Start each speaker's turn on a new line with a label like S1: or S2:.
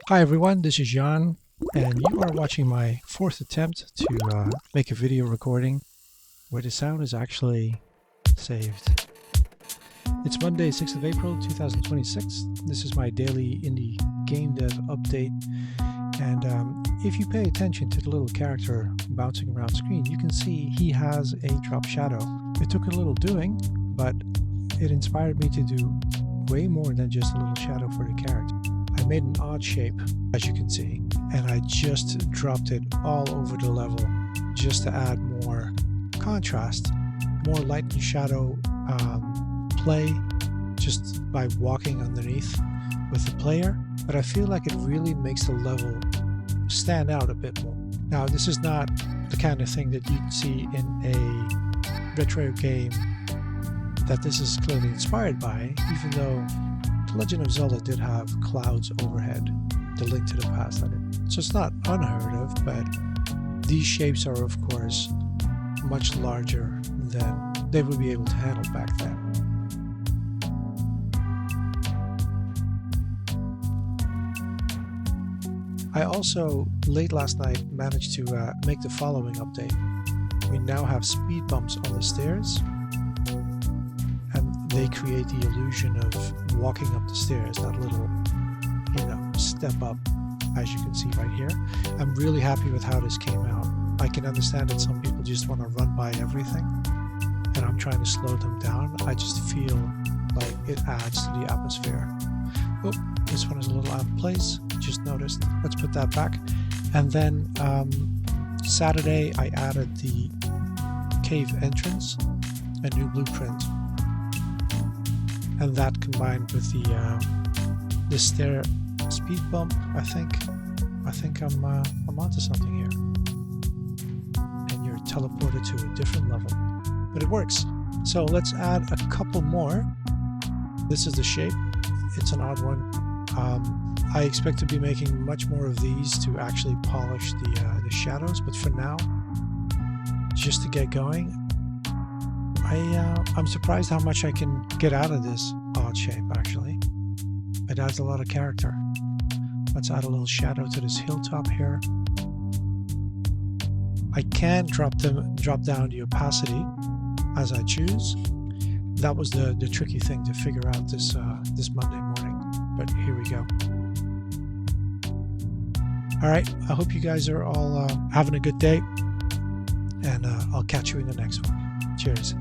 S1: Hi everyone, this is Jan, and you are watching my fourth attempt to make a video recording where the sound is actually saved. It's Monday, 6th of April, 2026. This is my daily indie game dev update, and if you pay attention to the little character bouncing around screen, you can see he has a drop shadow. It took a little doing, but it inspired me to do way more than just a little shadow for the character. I made an odd shape, as you can see, and I just dropped it all over the level just to add more contrast, more light and shadow play just by walking underneath with the player. But I feel like it really makes the level stand out a bit more. Now, this is not the kind of thing that you'd see in a retro game that this is clearly inspired by, even though The Legend of Zelda did have clouds overhead, the Link to the Past had it. So it's not unheard of, but these shapes are of course much larger than they would be able to handle back then. I also, late last night, managed to make the following update. We now have speed bumps on the stairs, and they create the illusion of walking up the stairs, that little, step up, as you can see right here. I'm really happy with how this came out. I can understand that some people just want to run by everything, and I'm trying to slow them down. I just feel like it adds to the atmosphere. Oh, this one is a little out of place, just noticed. Let's put that back. And then Saturday I added the cave entrance, a new blueprint, and that combined with the stair speed bump, I think I'm onto something here. And you're teleported to a different level, but it works. So let's add a couple more. This is the shape. It's an odd one. I expect to be making much more of these to actually polish the shadows, but for now, just to get going, I'm surprised how much I can get out of this odd shape. Actually, it adds a lot of character. Let's add a little shadow to this hilltop here. I can drop down the opacity as I choose. That was the tricky thing to figure out this Monday morning, but here we go. All right, I hope you guys are all having a good day, and I'll catch you in the next one. Cheers.